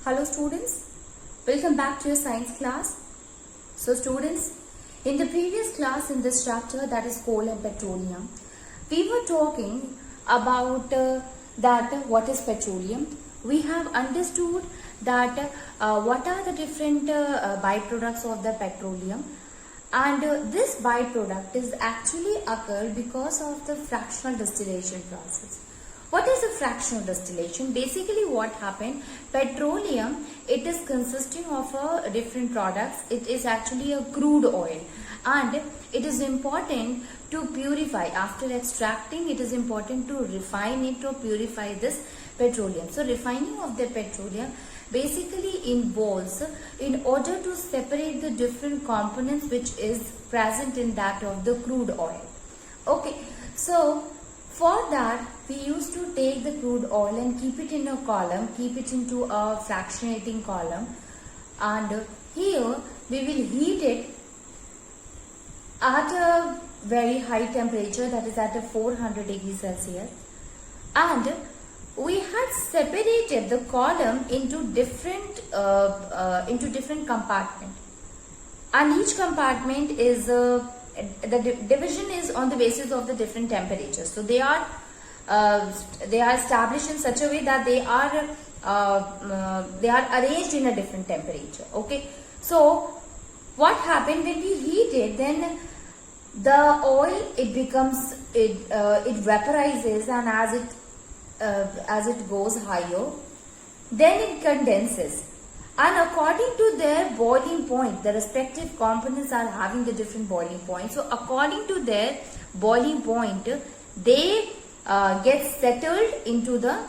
Hello students, welcome back to your science class. So students, in the previous class in this chapter, that is coal and petroleum, we were talking about what is petroleum. We have understood that what are the different byproducts of the petroleum, and this byproduct is actually occurred because of the fractional distillation process. What is a fractional distillation? Basically what happened, petroleum, it is consisting of different products. It is actually a crude oil, and it is important to purify. After extracting, it is important to refine it, to purify this petroleum. So refining of the petroleum basically involves, in order to separate the different components which is present in that of the crude oil. Okay, so for that, we used to take the crude oil and keep it in a column, keep it into a fractionating column, and here we will heat it at a very high temperature, that is at a 400 degrees Celsius, and we had separated the column into different compartments, and each compartment is the division is on the basis of the different temperatures. So they are established in such a way that they are arranged in a different temperature. Okay, so what happened when we heat it, then the oil, it becomes, it vaporizes, and as it goes higher, then it condenses. And according to their boiling point, the respective components are having the different boiling points. So according to their boiling point, they get settled into the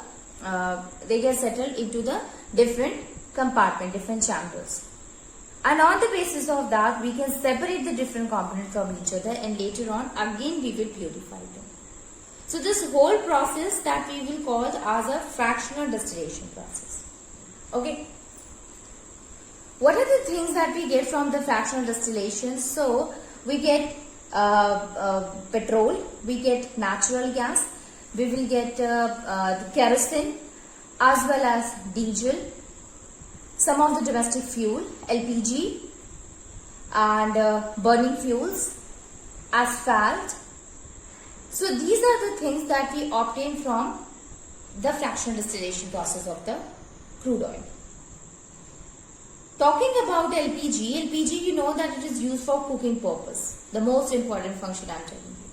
different compartment, different chambers. And on the basis of that, we can separate the different components from each other, and later on again we will purify them. So this whole process that we will call as a fractional distillation process. Okay. What are the things that we get from the fractional distillation? So we get petrol, we get natural gas, we will get kerosene as well as diesel, some of the domestic fuel, LPG, and burning fuels, asphalt. So these are the things that we obtain from the fractional distillation process of the crude oil. Talking about LPG, you know that it is used for cooking purpose. The most important function I am telling you.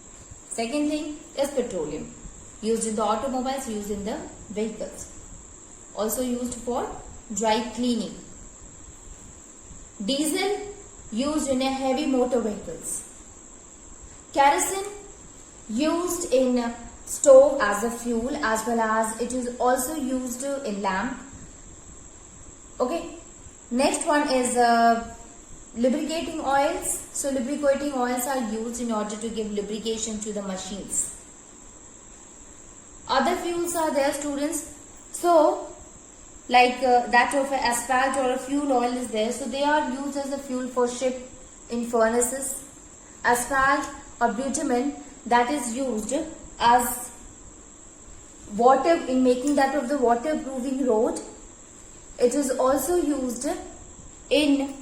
Second thing is petroleum. Used in the automobiles, used in the vehicles. Also used for dry cleaning. Diesel, used in a heavy motor vehicles. Kerosene, used in stove as a fuel, as well as it is also used in lamp. Okay. Next one is lubricating oils. So lubricating oils are used in order to give lubrication to the machines. Other fuels are there, students. So like that of an asphalt or a fuel oil is there. So they are used as a fuel for ship in furnaces. Asphalt or bitumen, that is used as water in making that of the waterproofing road. It is also used in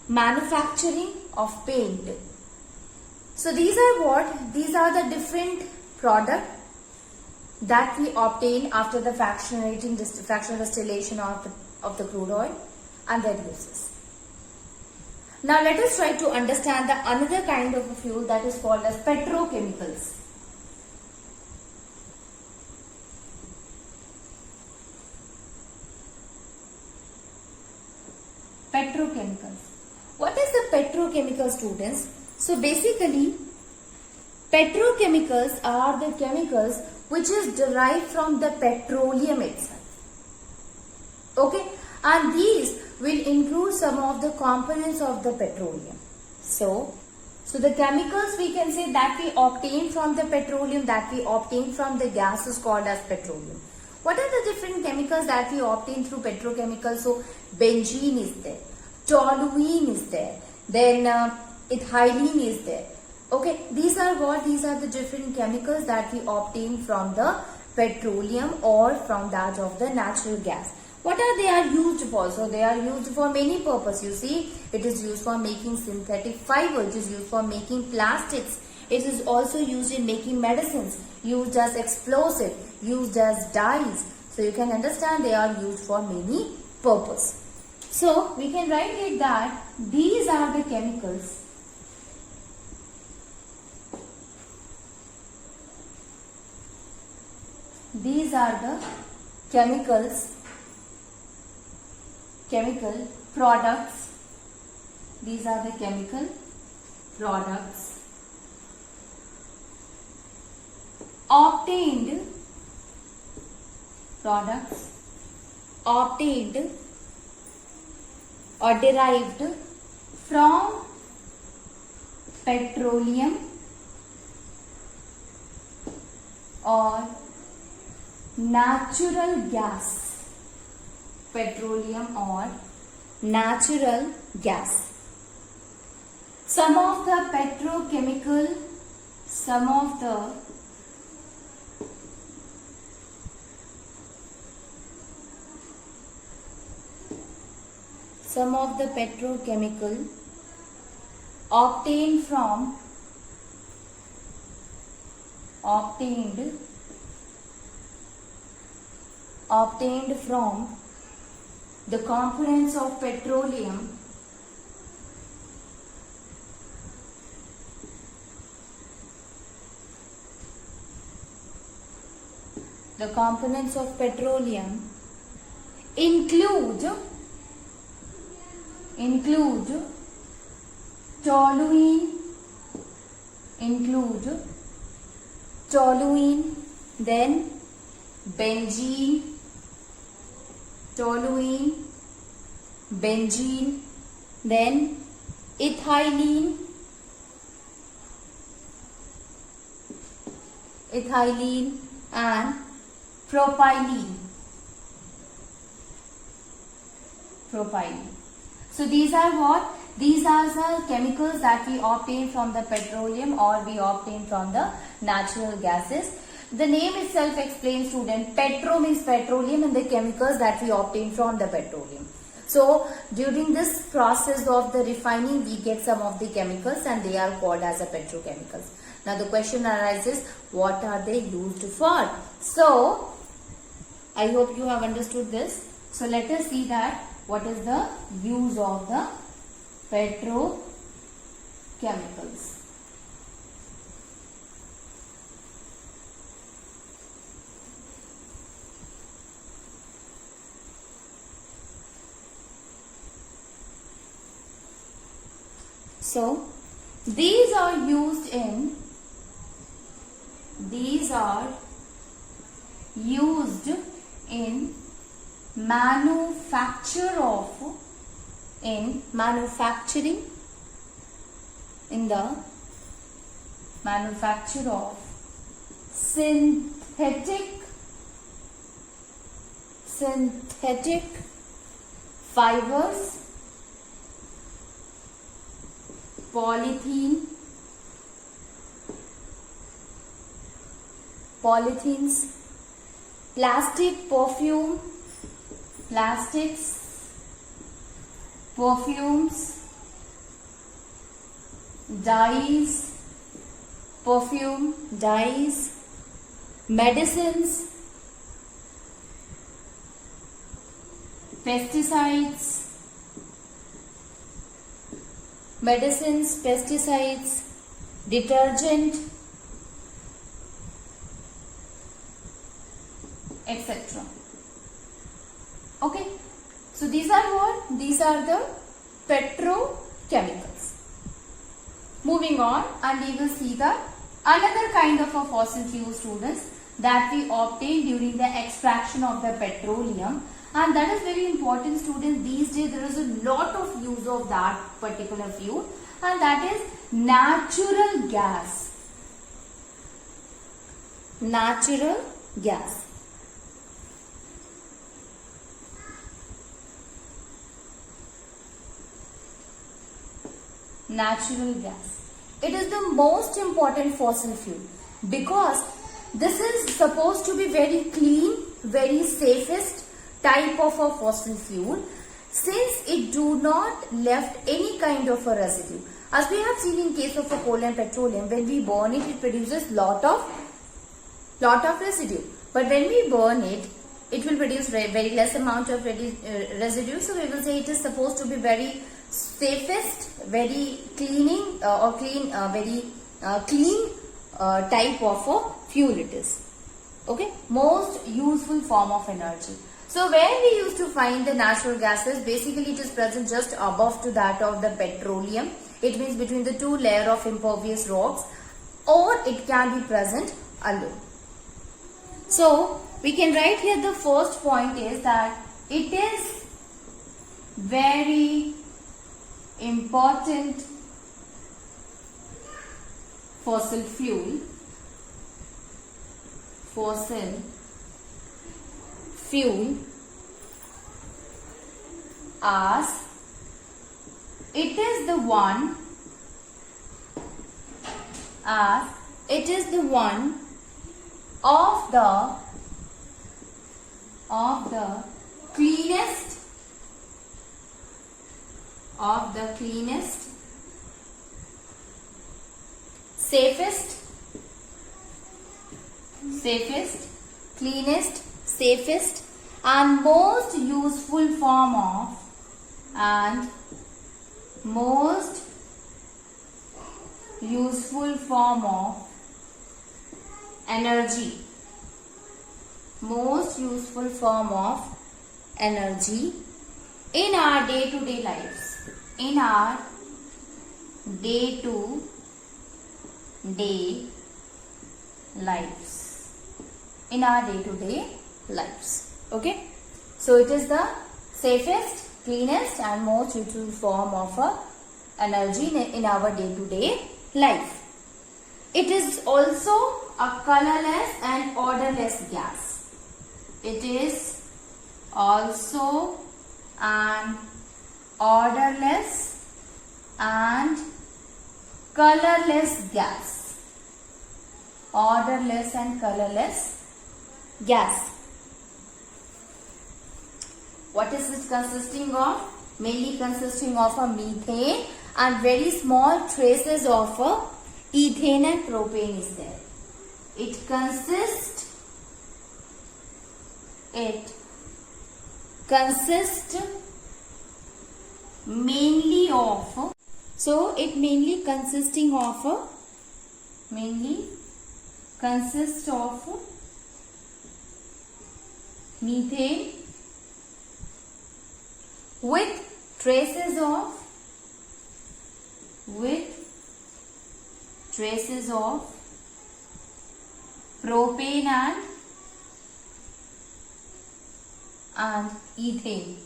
manufacturing of paint. So these are what? These are the different products that we obtain after the fractional distillation of the crude oil and their uses. Now let us try to understand the another kind of a fuel that is called as petrochemicals. Petrochemicals. What is the petrochemical, students? So basically, petrochemicals are the chemicals which is derived from the petroleum itself. Okay, and these will include some of the components of the petroleum. So the chemicals we can say that we obtain from the petroleum, that we obtain from the gas, is called as petroleum. What are the different chemicals that we obtain through petrochemicals? So benzene is there, toluene is there, then ethylene is there. Okay, these are what? These are the different chemicals that we obtain from the petroleum or from that of the natural gas. What are they are used for? So they are used for many purposes. You see, it is used for making synthetic fiber. It is used for making plastics. It is also used in making medicines, used as explosive, used as dyes. So you can understand they are used for many purposes. So we can write it that these are the chemicals chemical products. These are the chemical products obtained or derived from petroleum or natural gas. Petroleum or natural gas. Some of the petrochemical, some of the petrochemical obtained from the components of petroleum include toluene, then benzene, then ethylene, and propylene. So these are what? These are the chemicals that we obtain from the petroleum or we obtain from the natural gases. The name itself explains, student, petro means petroleum and the chemicals that we obtain from the petroleum. So during this process of the refining, we get some of the chemicals and they are called as a petrochemicals. Now the question arises, what are they used for? So I hope you have understood this. So let us see that what is the use of the petrochemicals. So these are used in manufacture of synthetic fibers, polythenes, perfumes, dyes, medicines, pesticides, detergent, etc. Okay, so these are what? These are the petrochemicals. Moving on, and we will see the another kind of a fossil fuel, students, that we obtain during the extraction of the petroleum, and that is very important, students. These days there is a lot of use of that particular fuel, and that is natural gas. Natural gas. It is the most important fossil fuel because this is supposed to be very clean, very safest type of a fossil fuel since it do not left any kind of a residue. As we have seen in case of a coal and petroleum, when we burn it, it produces lot of residue. But when we burn it, it will produce very less amount of residue. So we will say it is supposed to be very safest, very cleaning very clean type of a fuel it is. Okay, most useful form of energy. So where we used to find the natural gases, basically it is present just above to that of the petroleum. It means between the two layer of impervious rocks, or it can be present alone. So we can write here the first point is that it is very important fossil fuel as it is the one of the cleanest safest and most useful form of energy. Most useful form of energy in our day-to-day lives. In our day-to-day lives. Okay. So it is the safest, cleanest and most useful form of energy in our day-to-day life. It is also a colorless and odorless gas. It is also an odorless and colorless gas. Odorless and colorless gas. What is it consisting of? Mainly consisting of a methane and very small traces of ethane and propane is there. It consists mainly of, so it mainly consists of methane with traces of propane and ethane.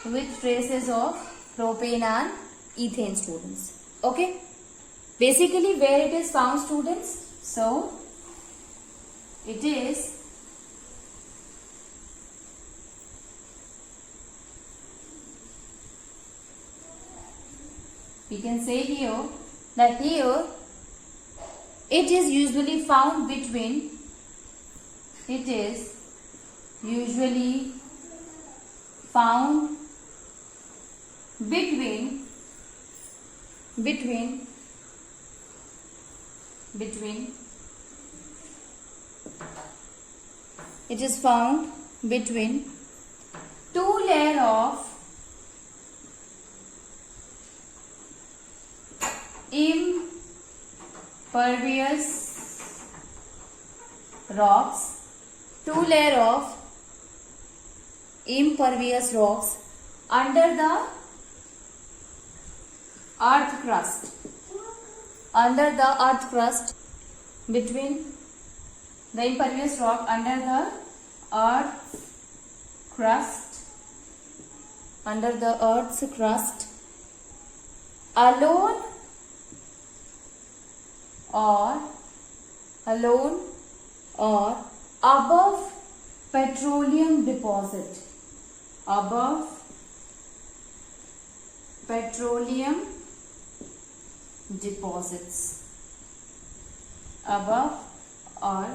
With traces of propane and ethane, students. Okay. Basically where it is found, students? So it is we can say here that here it is usually found between it is found between two layer of impervious rocks, under the earth crust, between the impervious rock under the earth's crust alone or above petroleum deposits. Above or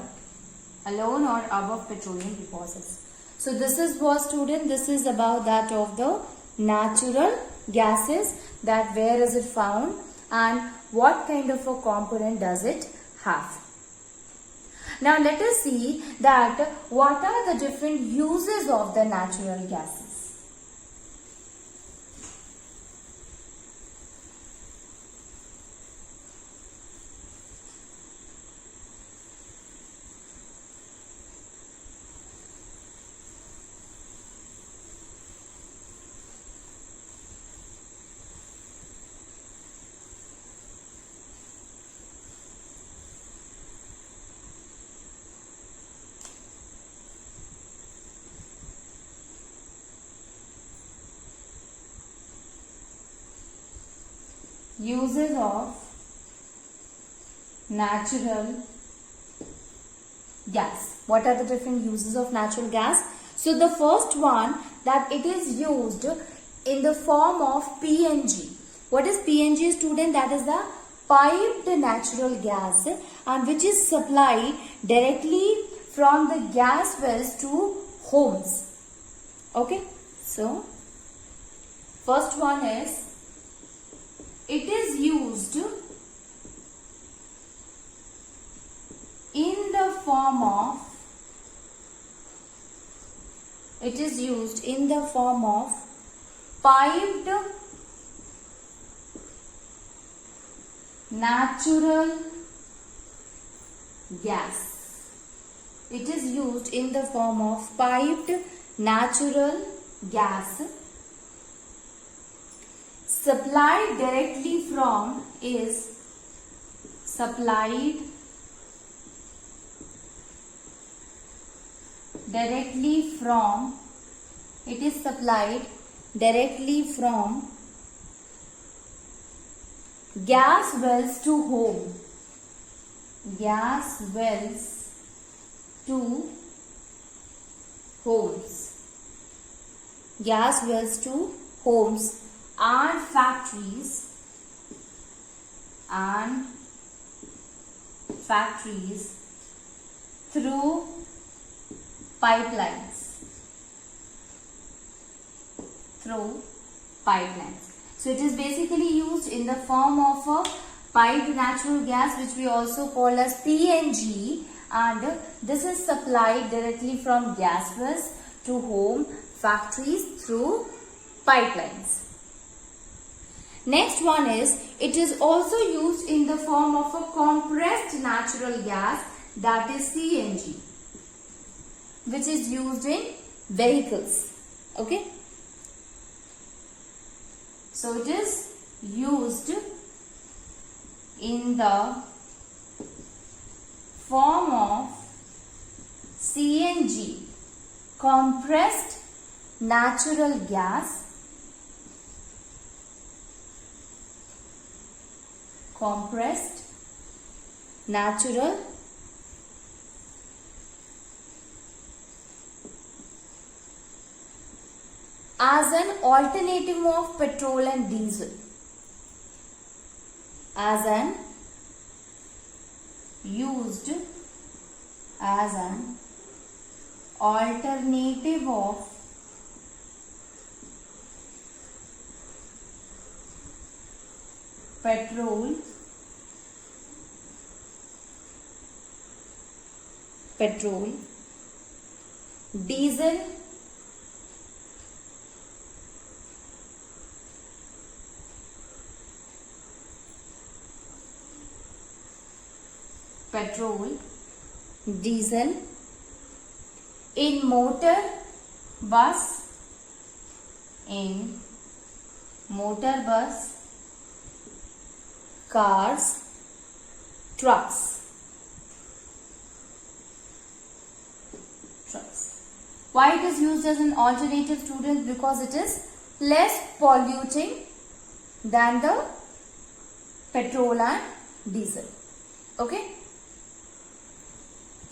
alone or above petroleum deposits. So this is what, student, this is about that of the natural gases, that where is it found and what kind of a component does it have. Now let us see that what are the different uses of the natural gases. Uses of natural gas. What are the different uses of natural gas? So the first one, that it is used in the form of PNG. What is PNG, student? That is the piped natural gas, and which is supplied directly from the gas wells to homes. Okay, so first one is, it is used in the form of piped natural gas. It is used in the form of piped natural gas supplied directly from gas wells to home. Gas wells to homes. Gas wells to homes and factories through pipelines. So it is basically used in the form of a piped natural gas, which we also call as PNG, and this is supplied directly from gas wells to home, factories through pipelines. Next one is, it is also used in the form of a compressed natural gas, that is CNG, which is used in vehicles. Okay. So it is used in the form of CNG, compressed natural gas, as an alternative of petrol and diesel. Used as an alternative of petrol, diesel, in motor bus, cars, trucks. Why it is used as an alternative, students? Because it is less polluting than the petrol and diesel. Okay.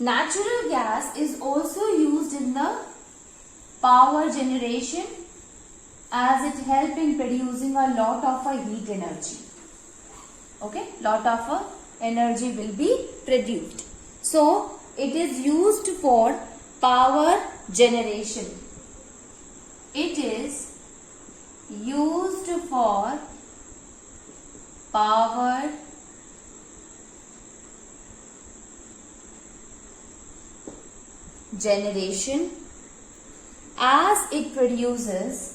Natural gas is also used in the power generation, as it helps in producing a lot of heat energy. Okay, lot of energy will be produced. So it is used for power generation. It is used for power generation as it produces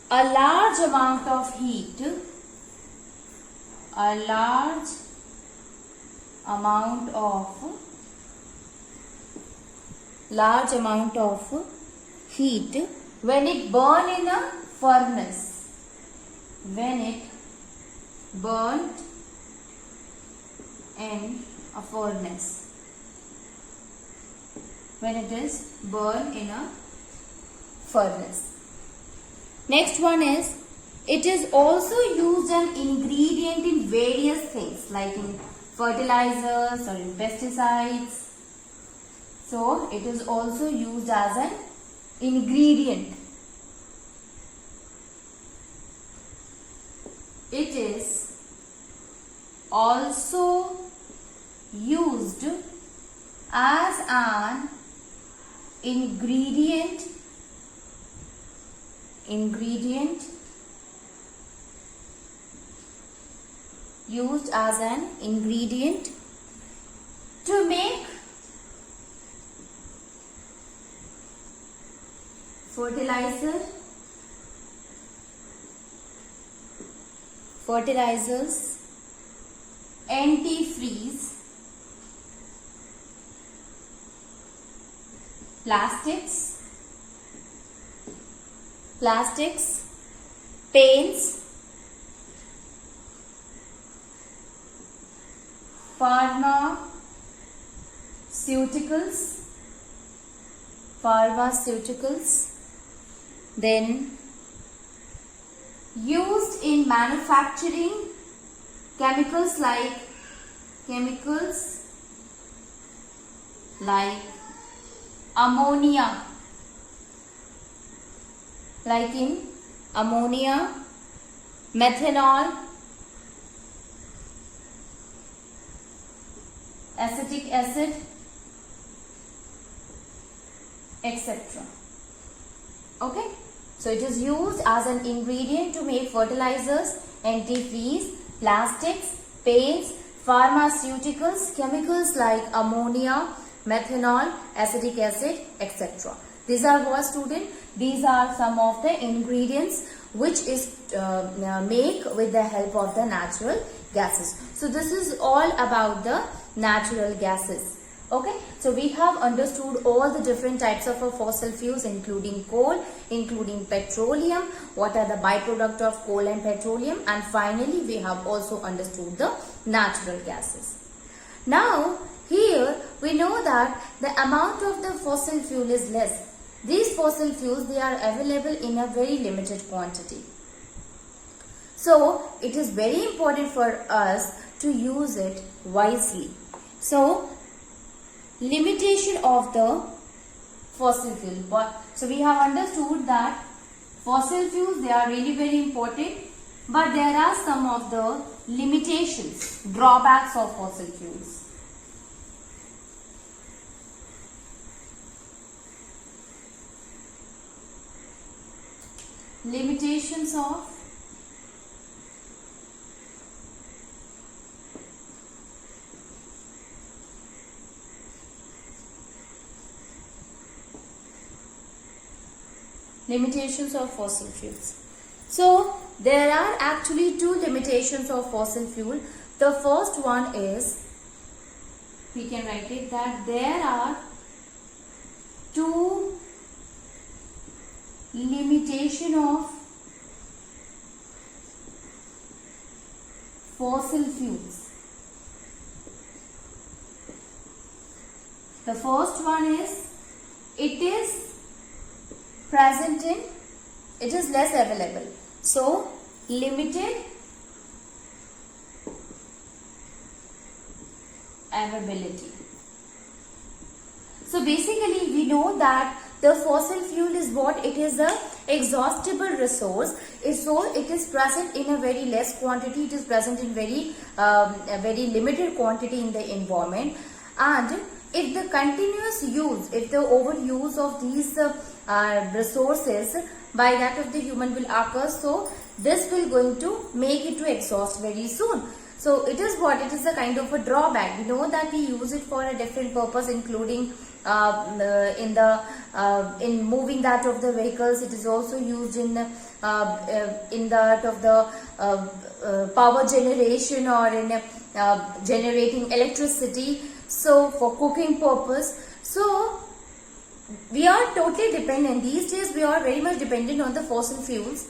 a large amount of heat, when it burn in a furnace. When it burnt in a furnace. When it is burned in a furnace. Next one is, it is also used an ingredient in various things like in fertilizers or in pesticides. So it is also used as an ingredient. It is also used as an ingredient to make fertilizers, antifreeze, plastics, paints, pharmaceuticals, then used in manufacturing chemicals like ammonia, methanol, acetic acid, etc. Okay, so it is used as an ingredient to make fertilizers, antifreeze, plastics, paints, pharmaceuticals, chemicals like ammonia, methanol, acetic acid, etc. These are what, student? These are some of the ingredients which is make with the help of the natural gases. So this is all about the natural gases. Okay, so we have understood all the different types of fossil fuels, including coal, including petroleum, what are the byproduct of coal and petroleum, and finally we have also understood the natural gases. Now here we know that the amount of the fossil fuel is less. These fossil fuels, they are available in a very limited quantity. So it is very important for us to use it wisely. So limitation of the fossil fuel. So we have understood that fossil fuels, they are really very important, but there are some of the limitations, drawbacks of fossil fuels. Limitations of fossil fuels. So there are actually two limitations of fossil fuel. The first one is, we can write it that there are two limitation of fossil fuels. The first one is, it is present in, it is less available. So limited availability. So basically we know that the fossil fuel is what? It is a exhaustible resource. So it is present in a very less quantity. It is present in very limited quantity in the environment. And if the continuous use, if the overuse of these resources by that of the human will occur, so this will going to make it to exhaust very soon. So it is what? It is a kind of a drawback. We know that we use it for a different purpose, including in moving that of the vehicles. It is also used in that of the power generation, or in generating electricity. So for cooking purpose. So we are totally dependent. These days we are very much dependent on the fossil fuels.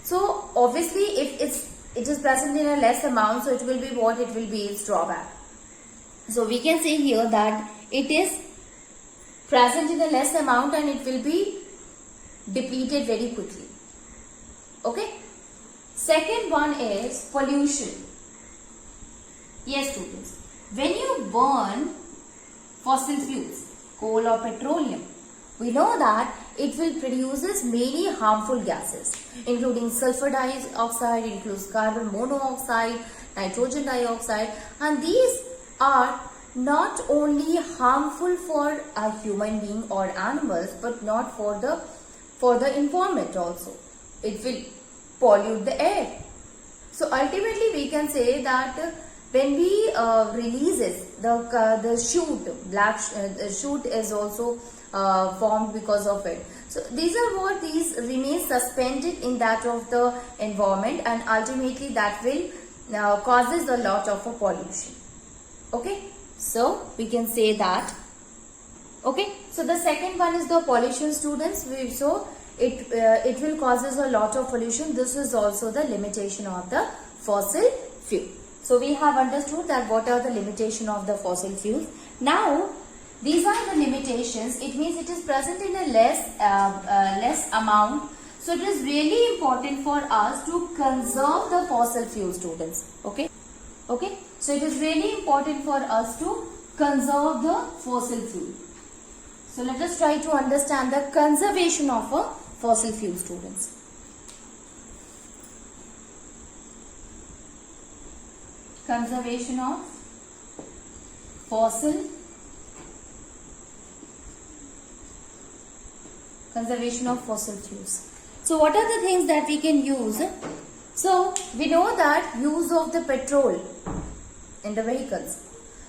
So obviously if it is present in a less amount, so it will be what? It will be its drawback. So we can say here that it is present in a less amount and it will be depleted very quickly. Okay. Second one is pollution. Yes, students. When you burn fossil fuels, coal or petroleum, we know that it will produces many harmful gases, including sulfur dioxide, includes carbon monoxide, nitrogen dioxide, and these are not only harmful for a human being or animals, but not for the environment also. It will pollute the air. So ultimately we can say that when we releases the shoot, black shoot is also formed because of it. So these remain suspended in that of the environment, and ultimately that will causes a lot of pollution. Okay, so we can say that. Okay, so the second one is the pollution, students. So it will causes a lot of pollution. This is also the limitation of the fossil fuel. So we have understood that what are the limitation of the fossil fuels. Now these are the limitations. It means it is present in a less amount. So it is really important for us to conserve the fossil fuel, students. Okay. Okay. So it is really important for us to conserve the fossil fuel. So let us try to understand the conservation of a fossil fuel, students. Conservation of fossil fuels. So what are the things that we can use? So we know that use of the petrol in the vehicles.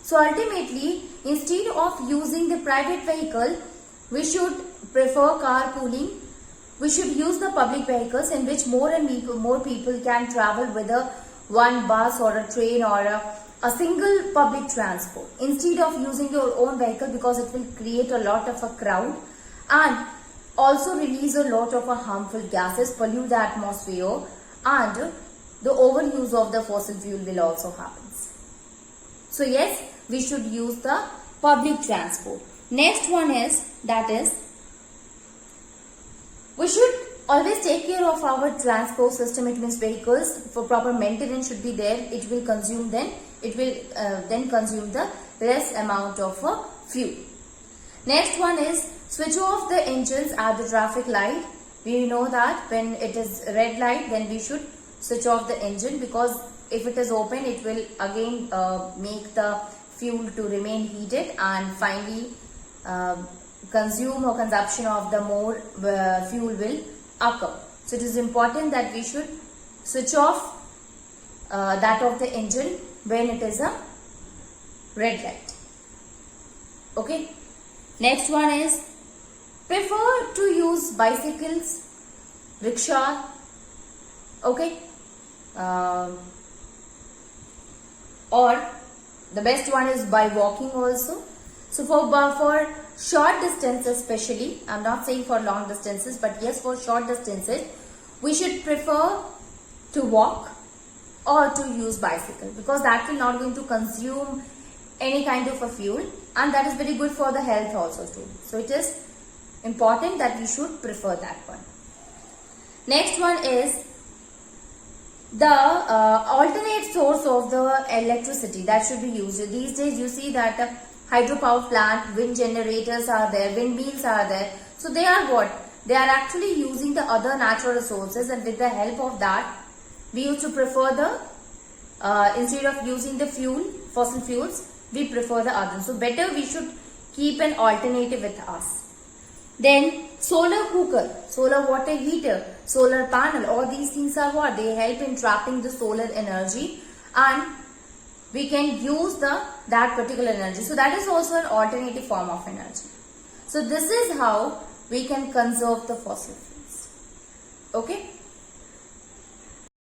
So ultimately, instead of using the private vehicle, we should prefer carpooling. We should use the public vehicles in which more people can travel with one bus or a train or a single public transport, instead of using your own vehicle, because it will create a lot of a crowd and also release a lot of harmful gases, pollute the atmosphere, and the overuse of the fossil fuel will also happen. So yes, we should use the public transport. Next one is, we should always take care of our transport system. It means vehicles, for proper maintenance should be there. It will consume then consume the less amount of fuel. Next one is, switch off the engines at the traffic light. We know that when it is red light, then we should switch off the engine, because if it is open, it will again make the fuel to remain heated, and finally consumption of the more fuel will occur. So it is important that we should switch off that of the engine when it is a red light. Okay. Next one is, prefer to use bicycles, rickshaw. Okay. Or the best one is by walking also. So for short distances especially, I'm not saying for long distances, but yes, for short distances, we should prefer to walk or to use bicycle, because that will not going to consume any kind of a fuel, and that is very good for the health also, students. So it is important that we should prefer that one. Next one is the alternate source of the electricity that should be used. These days you see that hydropower plant, wind generators are there, windmills are there. So they are what? they are actually using the other natural resources, and with the help of that, we used to prefer the, instead of using the fossil fuels, we prefer the others. So better we should keep an alternative with us. Then solar cooker, solar water heater, solar panel, all these things are what? They help in trapping the solar energy, and we can use that particular energy. So that is also an alternative form of energy. So this is how we can conserve the fossil fuels. Okay.